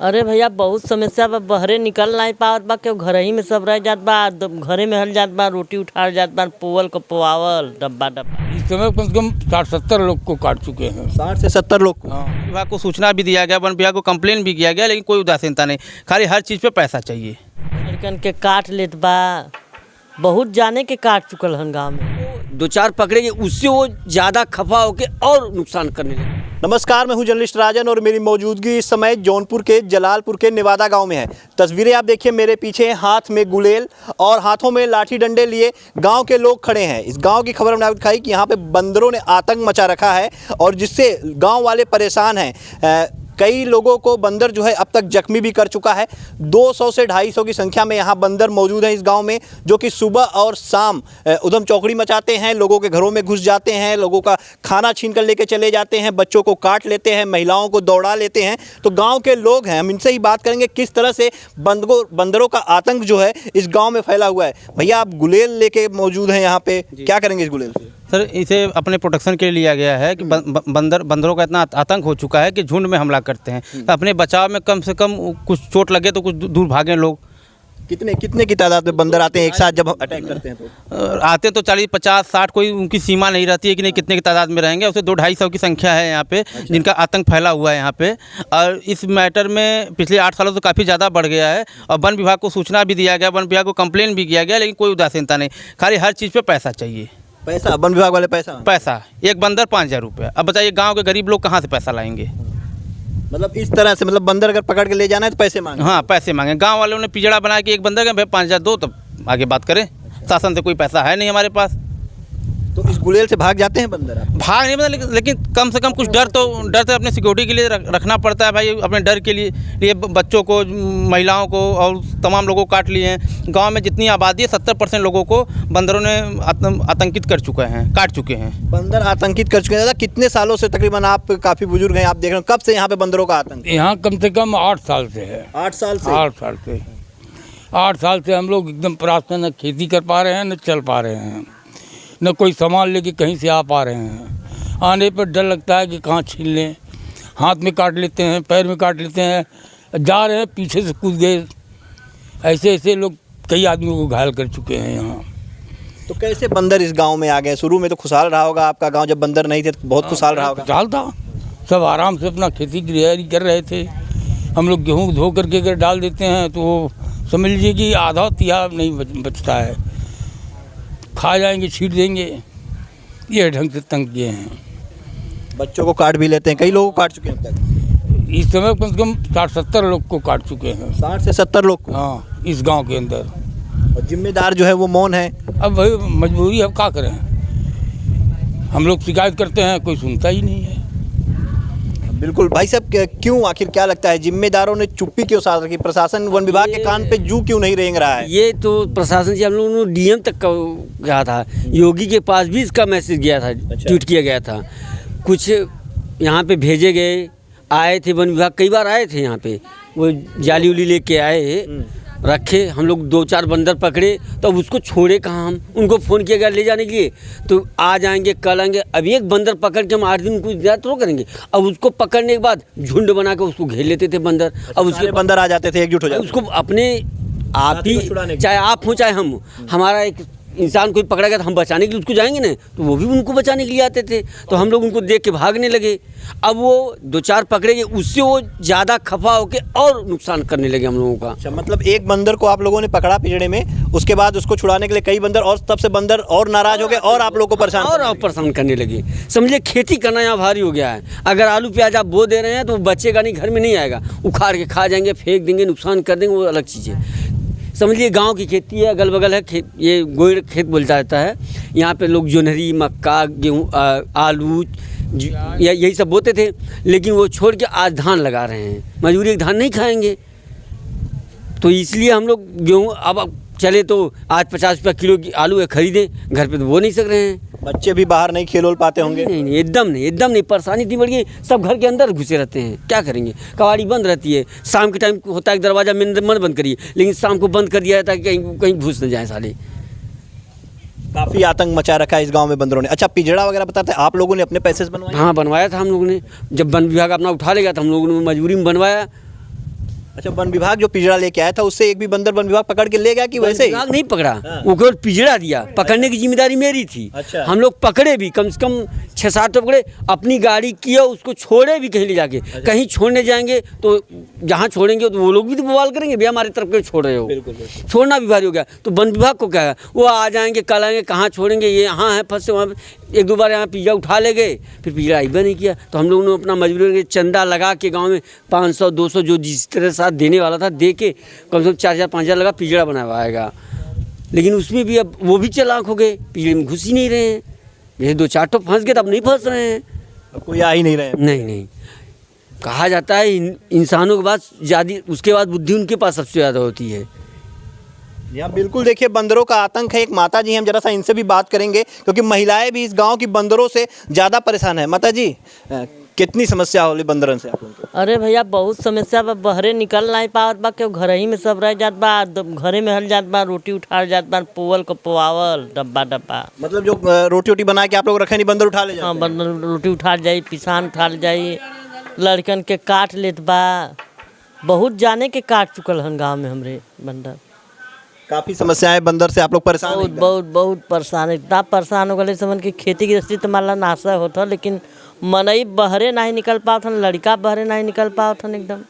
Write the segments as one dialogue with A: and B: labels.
A: अरे भैया बहुत समस्या बा, बहरे निकल नहीं पावत बा, केहू घर ही में सब रह जात बा, घरे में हल जात बा, रोटी उठाल जात बा, पोवल को पोवावल डब्बा डब्बा।
B: इस समय कम से कम 60-70 लोग को काट चुके हैं।
C: 60 से 70 लोग को।
B: हाँ,
D: विभाग को सूचना भी दिया गया, वन विभाग को कंप्लेन भी किया गया, लेकिन कोई उदासीनता नहीं। खाली हर चीज़ पे पैसा चाहिए।
A: लड़कन के काट लेत बा, बहुत जाने के काट चुकल हन गाँव में।
E: दो चार पकड़ेंगे उससे वो ज़्यादा खफा होके और नुकसान करने लगे।
C: नमस्कार, मैं हूं जर्नलिस्ट राजन और मेरी मौजूदगी इस समय जौनपुर के जलालपुर के नेवादा गांव में है। तस्वीरें आप देखिए मेरे पीछे, हाथ में गुलेल और हाथों में लाठी डंडे लिए गांव के लोग खड़े हैं। इस गांव की खबर हमने आपको दिखाई कि यहां पे बंदरों ने आतंक मचा रखा है और जिससे गांव वाले परेशान हैं। कई लोगों को बंदर जो है अब तक जख्मी भी कर चुका है। 200 से 250 की संख्या में यहाँ बंदर मौजूद हैं इस गांव में, जो कि सुबह और शाम उधम चौकड़ी मचाते हैं, लोगों के घरों में घुस जाते हैं, लोगों का खाना छीन कर लेके चले जाते हैं, बच्चों को काट लेते हैं, महिलाओं को दौड़ा लेते हैं। तो गांव के लोग हैं, हम इनसे ही बात करेंगे किस तरह से बंदरों का आतंक जो है इस गाँव में फैला हुआ है। भैया आप गुलेल लेके मौजूद हैं यहाँ पे, क्या करेंगे इस गुलेल से?
D: सर, इसे अपने प्रोटेक्शन के लिए लिया गया है कि बंदरों का इतना आतंक हो चुका है कि झुंड में हमला करते हैं। तो अपने बचाव में कम से कम कुछ चोट लगे तो कुछ दूर भागें लोग।
C: कितने की तादाद में बंदर आते हैं एक साथ जब अटैक करते हैं? तो
D: आते तो 40, 50, 60, कोई उनकी सीमा नहीं रहती है कि नहीं कितने की तादाद में रहेंगे। उसे 200-250 की संख्या है यहाँ पे, जिनका आतंक फैला हुआ है यहाँ पे। और इस मैटर में पिछले 8 सालों से काफ़ी ज़्यादा बढ़ गया है और वन विभाग को सूचना भी दिया गया, वन विभाग को कंप्लेन भी किया गया, लेकिन कोई उदासीनता नहीं। खाली हर चीज़ पर पैसा चाहिए।
C: पैसा, वन विभाग वाले पैसा
D: एक बंदर 5000 रुपये। अब बताइए गांव के गरीब लोग कहाँ से पैसा लाएंगे?
C: मतलब इस तरह से, मतलब बंदर अगर पकड़ के ले जाना है तो पैसे मांगे?
D: हाँ, पैसे मांगे। गांव वालों ने पिजड़ा बना के एक बंदर का भाई 5000 दो, तब आगे बात करें। शासन से कोई पैसा है नहीं हमारे पास।
C: तो इस गुलेल से भाग जाते हैं बंदर?
D: भाग नहीं मतलब, लेकिन कम से कम कुछ डर तो अपने सिक्योरिटी के लिए रखना पड़ता है भाई। अपने डर के लिए बच्चों को, महिलाओं को और तमाम लोगों को काट लिए हैं। गांव में जितनी आबादी है 70% लोगों को बंदरों ने आतंकित कर चुके हैं, काट चुके हैं।
C: बंदर आतंकित कर चुके हैं। दादा कितने सालों से, तकरीबन आप काफ़ी बुजुर्ग हैं, आप देख रहे हो, कब से यहाँ पे बंदरों का आतंक?
B: यहाँ कम से कम 8 साल से है।
C: 8 साल से?
B: 8 साल से 8 साल से हम लोग एकदम परास्त, न खेती कर पा रहे हैं न चल पा रहे हैं, न कोई सामान लेके कहीं से आ पा रहे हैं। आने पर डर लगता है कि कहाँ छीन लें, हाथ में काट लेते हैं, पैर में काट लेते हैं, जा रहे हैं पीछे से कूद गए। ऐसे लोग कई आदमियों को घायल कर चुके हैं यहाँ।
C: तो कैसे बंदर इस गांव में आ गए? शुरू में तो खुशहाल रहा होगा आपका गांव, जब बंदर नहीं थे तो बहुत खुशहाल रहा होगा।
B: खुशहाल था, सब आराम से अपना खेती की तैयारी कर रहे थे। हम लोग गेहूँ धो करके अगर डाल देते हैं तो समझ लीजिए कि आधा तिहा नहीं बचता है, खा जाएंगे, छीट देंगे। ये ढंग से तंग किए हैं। बच्चों
C: को काट भी लेते हैं, कई लोगों को काट चुके हैं अब तक।
B: इस समय कम से कम 60-70 लोग को काट चुके हैं।
C: 60 से 70 लोग को?
B: हाँ, इस गांव के अंदर।
C: और जिम्मेदार जो है वो मौन है।
B: अब भाई मजबूरी, अब क्या करें, हम लोग शिकायत करते हैं, कोई सुनता ही नहीं है।
C: बिल्कुल भाई साहब, क्यों, आखिर क्या लगता है जिम्मेदारों ने चुप्पी क्यों साध रखी? प्रशासन वन विभाग के कान पे जू क्यों नहीं रेंग रहा है?
E: ये तो प्रशासन से हम लोगों ने डीएम तक गया था, योगी के पास भी इसका मैसेज गया था, ट्वीट किया गया था। कुछ यहाँ पे भेजे गए, आए थे वन विभाग, कई बार आए थे यहाँ पे, वो जाली उली लेके आए, रखे। हम लोग 2-4 बंदर पकड़े, तो अब उसको छोड़े कहाँ हम? उनको फ़ोन किया गया ले जाने के लिए, तो आ जाएंगे, कल आएंगे। अब एक बंदर पकड़ के हम 8 दिन कुछ ज़्यादा तो करेंगे। अब उसको पकड़ने के बाद झुंड बना के उसको घेर लेते थे बंदर। अब उसके
C: बंदर आ जाते थे, एकजुट हो जाते,
E: उसको अपने आप ही, चाहे आप हो चाहे हम, हमारा एक इंसान कोई पकड़ा गया तो हम बचाने के लिए उसको जाएंगे ना, तो वो भी उनको बचाने के लिए आते थे। तो हम लोग उनको देख के भागने लगे। अब वो 2-4 पकड़ेंगे, उससे वो ज़्यादा खफा होके और नुकसान करने लगे हम लोगों का।
C: अच्छा, मतलब एक बंदर को आप लोगों ने पकड़ा पिंजड़े में, उसके बाद उसको छुड़ाने के लिए कई बंदर, और तब से बंदर और नाराज हो गए और आप लोग को
E: परेशान करने लगे। समझिए खेती करना यहाँ भारी हो गया है। अगर आलू प्याज आप बो दे रहे हैं तो बचेगा नहीं, घर में नहीं आएगा, उखाड़ के खा जाएंगे, फेंक देंगे, नुकसान कर देंगे, वो अलग चीज़ है। समझिए गांव की खेती है, अगल बगल है खेत, ये गोइड़ खेत बोलता रहता है। यहाँ पे लोग जोनहरी, मक्का, गेहूँ, आलू, यही सब बोते थे, लेकिन वो छोड़ के आज धान लगा रहे हैं। मजबूरी, धान नहीं खाएंगे, तो इसलिए हम लोग गेहूँ अब चले तो आज 50 रुपया किलो की आलू है, खरीदें, घर पे तो वो नहीं सक रहे हैं।
C: बच्चे भी बाहर नहीं खेल पाते होंगे?
E: नहीं, एकदम नहीं, परेशानी इतनी बढ़ गई, सब घर के अंदर घुसे रहते हैं, क्या करेंगे? कवाड़ी बंद रहती है, शाम के टाइम होता है दरवाज़ा मन बंद करिए, लेकिन शाम को बंद कर दिया जाता है कि कहीं घुस न जाए साले।
C: काफ़ी आतंक मचा रखा है इस गांव में बंदरों ने। अच्छा, पिंजड़ा वगैरह बताते हैं आप लोगों ने अपने पैसे से बनवाया?
E: हाँ, बनवाया था हम लोगों ने। जब वन विभाग अपना उठा लेगा तो हम लोगों ने मजबूरी में बनवाया।
C: अच्छा, वन विभाग जो पिंजरा लेके आया था उससे एक भी बंदर वन विभाग पकड़ के ले गया कि वैसे ही?
E: विभाग नहीं पकड़ा, वो केवल पिंजरा दिया। पकड़ने की जिम्मेदारी मेरी थी।
C: अच्छा।
E: हम लोग पकड़े भी, कम से कम 6-7 तो पकड़े, अपनी गाड़ी किया, उसको छोड़े भी कहीं ले जाके। कहीं छोड़ने जाएंगे तो जहाँ छोड़ेंगे तो वो लोग भी तो बवाल करेंगे, भैया हमारी तरफ क्यों छोड़ रहे हो। छोड़ना भी भारी हो गया। तो वन विभाग को क्या है, वो आ जाएंगे, कल आएंगे, कहाँ छोड़ेंगे, ये यहाँ है फंसे, वहाँ 1-2 बार यहाँ पिंजरा उठा ले गए, फिर पिंजरा आइबा नहीं किया। तो हम लोगों ने अपना मजबूरी चंदा लगा के गाँव में 500-200 जो जिस तरह साथ देने वाला था दे के कम से कम 4,000-5,000 लगा पिंजरा बनवाएगा। लेकिन उसमें भी अब वो भी चालाक हो गए, पिंजरे में घुस ही नहीं रहे हैं। जैसे 2-4 तो फंस गए, तब नहीं फंस रहे हैं।
C: अब कोई आ ही नहीं रहे।
E: नहीं, कहा जाता है इंसानों के बाद ज़्यादा, उसके बाद बुद्धि उनके पास सबसे ज़्यादा होती है।
C: यहाँ बिल्कुल देखिए बंदरों का आतंक है। एक माता जी, हम जरा सा इनसे भी बात करेंगे क्योंकि महिलाएं भी इस गांव की बंदरों से ज़्यादा परेशान है। माता जी, कितनी समस्या हो रही बंदरन से आप लोगों को?
A: अरे भैया बहुत समस्या बा, बहरे निकल नहीं पावत बा, के घर ही में सब रह जात बा, घरे में हल जात बा, रोटी उठार जात बा, पोवल को पोवावल डब्बा।
C: मतलब जो रोटी वोटी बना के आप लोग रखे नहीं, बंदर उठा ले जाते
A: हाँ,
C: हैं?
A: बंदर रोटी उठार जाई, पिसान उठार जाई, लड़कन के काट लेत बा। बहुत जाने के काट चुकल हन गाँव में हमरे बंदर।
C: काफ़ी समस्याएं बंदर से आप लोग परेशान हैं एकदम?
A: बहुत परेशान, इतना परेशान हो गए समझ की खेती गृहस्थी तो मान ला नाशा होता, लेकिन मनई बहरे नहीं निकल पाओ था, लड़का बहरे नहीं निकल पाओ था एकदम।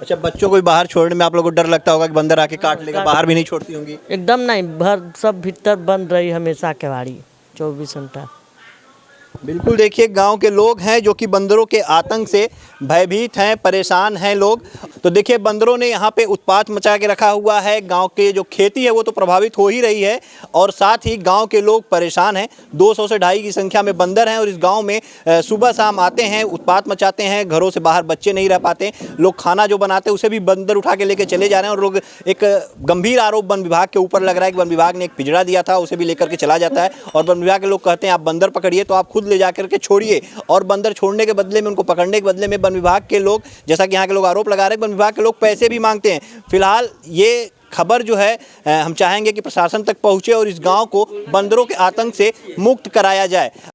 C: अच्छा, बच्चों को भी बाहर छोड़ने में आप लोग को डर लगता होगा कि बंदर आके काट लेगा, बाहर भी नहीं छोड़ती होंगी?
A: एकदम नहीं, भर सब भीतर बंद रही हमेशा केवाड़ी 24 घंटा।
C: बिल्कुल देखिए गांव के लोग हैं जो कि बंदरों के आतंक से भयभीत हैं, परेशान हैं लोग। तो देखिए बंदरों ने यहाँ पे उत्पात मचा के रखा हुआ है। गांव के जो खेती है वो तो प्रभावित हो ही रही है और साथ ही गांव के लोग परेशान हैं। 200 से 250 की संख्या में बंदर हैं और इस गांव में सुबह शाम आते हैं, उत्पात मचाते हैं। घरों से बाहर बच्चे नहीं रह पाते, लोग खाना जो बनाते हैं उसे भी बंदर उठा के लेके चले जा रहे हैं। और लोग, एक गंभीर आरोप वन विभाग के ऊपर लग रहा है कि वन विभाग ने एक पिंजरा दिया था, उसे भी लेकर के चला जाता है और वन विभाग के लोग कहते हैं आप बंदर पकड़िए तो आप खुद ले जाकर के छोड़िए, और बंदर छोड़ने के बदले में, उनको पकड़ने के बदले में वन विभाग के लोग, जैसा कि यहाँ के लोग आरोप लगा रहे हैं, वन विभाग के लोग पैसे भी मांगते हैं। फिलहाल ये खबर जो है हम चाहेंगे कि प्रशासन तक पहुँचे और इस गाँव को बंदरों के आतंक से मुक्त कराया जाए।